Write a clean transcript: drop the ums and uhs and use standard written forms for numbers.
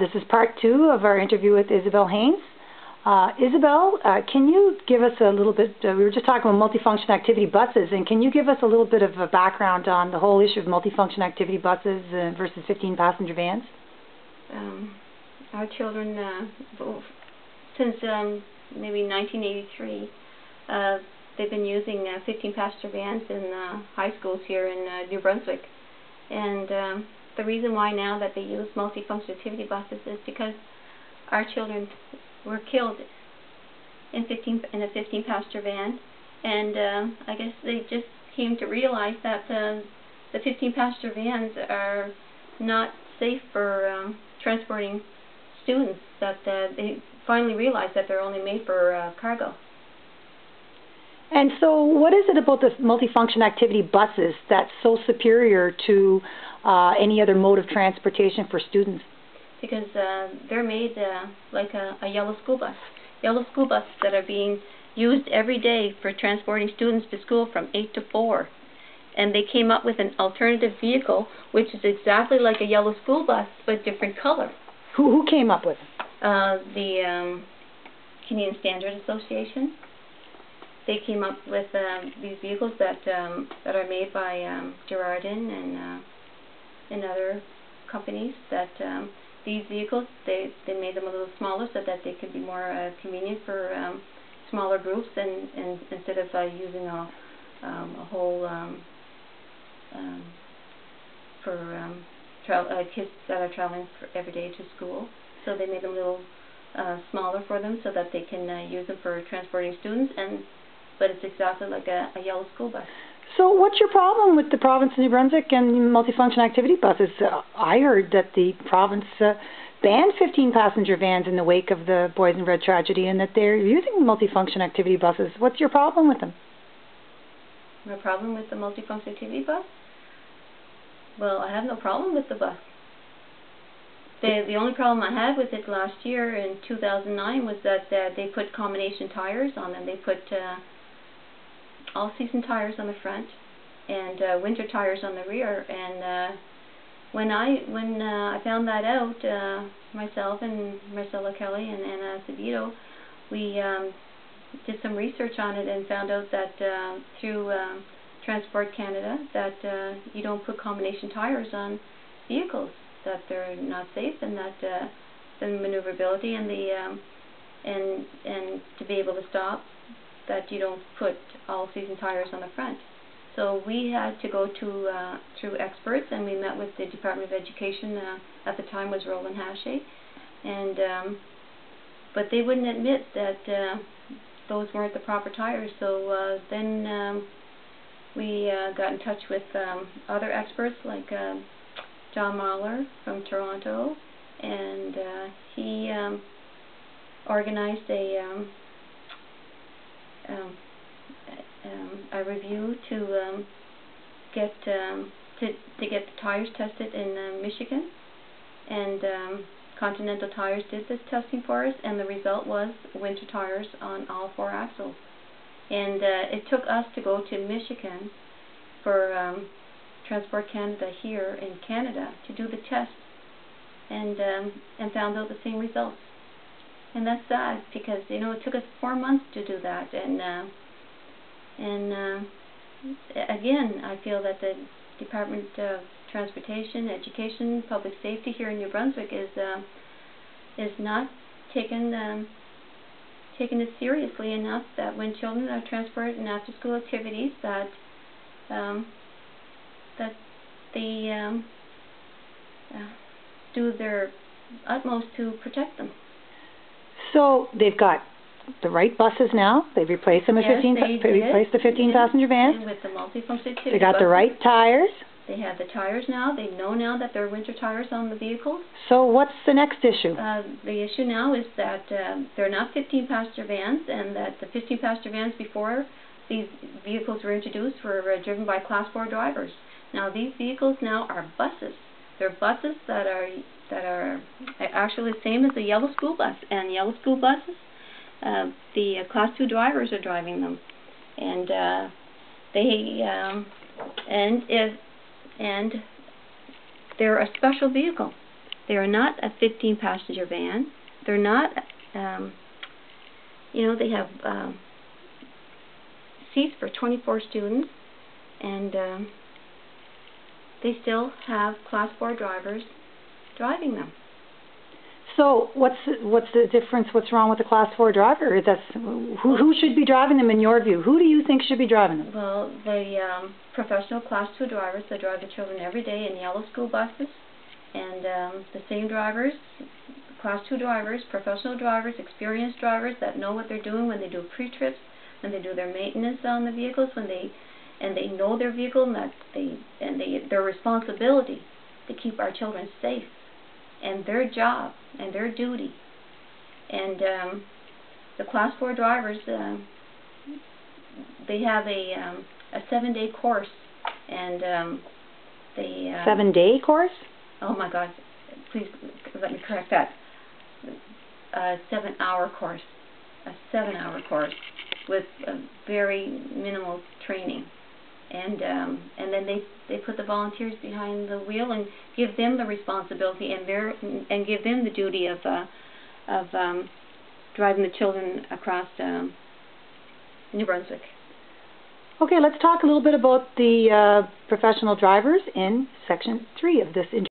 This is part 2 of our interview with Isabelle Hains. Isabelle, can you give us a little bit, we were just talking about multifunction activity buses, and can you give us a little bit of a background on the whole issue of multifunction activity buses versus 15-passenger vans? Our children, since maybe 1983, they've been using 15-passenger vans in high schools here in New Brunswick. And the reason why now that they use multifunction activity buses is because our children were killed in a 15-passenger van, and I guess they just came to realize that the 15-passenger vans are not safe for transporting students, that they finally realized that they're only made for cargo. And so what is it about the multifunction activity buses that's so superior to any other mode of transportation for students? Because they're made like a yellow school bus. Yellow school buses that are being used every day for transporting students to school from 8 to 4. And they came up with an alternative vehicle which is exactly like a yellow school bus but different color. Who came up with it? The Canadian Standard Association. They came up with these vehicles that are made by Girardin and other companies. That these vehicles, they made them a little smaller so that they could be more convenient for smaller groups, and instead of using a whole for kids that are traveling every day to school. So they made them a little smaller for them so that they can use them for transporting students, but it's exactly like a yellow school bus. So what's your problem with the province of New Brunswick and multifunction activity buses? I heard that the province banned 15-passenger vans in the wake of the Boys in Red tragedy, and that they're using multifunction activity buses. What's your problem with them? My problem with the multifunction activity bus? Well, I have no problem with the bus. The only problem I had with it last year in 2009 was that they put combination tires on them. They put all-season tires on the front and winter tires on the rear. And when I found that out, myself and Marcella Kelly and Anna Acevedo, we did some research on it and found out that through Transport Canada that you don't put combination tires on vehicles, that they're not safe, and that the maneuverability and the and to be able to stop, that you don't put all-season tires on the front. So we had to go to through experts, and we met with the Department of Education. At the time was Roland Hache, and but they wouldn't admit that those weren't the proper tires. So then we got in touch with other experts like John Mahler from Toronto, and he organized a review to get the tires tested in Michigan, and Continental Tires did this testing for us, and the result was winter tires on all 4 axles. And it took us to go to Michigan for Transport Canada here in Canada to do the test, and found out the same results. And that's sad, because it took us 4 months to do that. And again, I feel that the Department of Transportation, Education, Public Safety here in New Brunswick is not taking it seriously enough, that when children are transported in after-school activities, that they do their utmost to protect them. So they've got the right buses now. They've replaced them with the 15-passenger vans. And with the multifunction activity They got buses, the right tires. They have the tires now. They know now that there are winter tires on the vehicles. So what's the next issue? The issue now is that they're not 15-passenger vans, and that the 15-passenger vans before these vehicles were introduced were driven by Class 4 drivers. Now these vehicles now are buses. They're buses that are actually the same as the yellow school bus. And yellow school buses, the Class 2 drivers are driving them, and they're a special vehicle. They are not a 15-passenger van. They're not, they have seats for 24 students, and they still have Class 4 drivers driving them. So what's the difference? What's wrong with the Class 4 driver? Who should be driving them in your view? Who do you think should be driving them? Well, the professional Class 2 drivers that drive the children every day in yellow school buses, and the same drivers, Class 2 drivers, professional drivers, experienced drivers that know what they're doing when they do pre-trips, when they do their maintenance on the vehicles, when they know their vehicle and that their responsibility to keep our children safe, and their job and their duty. And the Class 4 drivers, they have a 7-day course, and they 7-day course? Oh my God! Please let me correct that. A 7-hour course, a 7-hour course with very minimal training. And then they put the volunteers behind the wheel and give them the responsibility and give them the duty of driving the children across New Brunswick. Okay, let's talk a little bit about the professional drivers in Section 3 of this interview.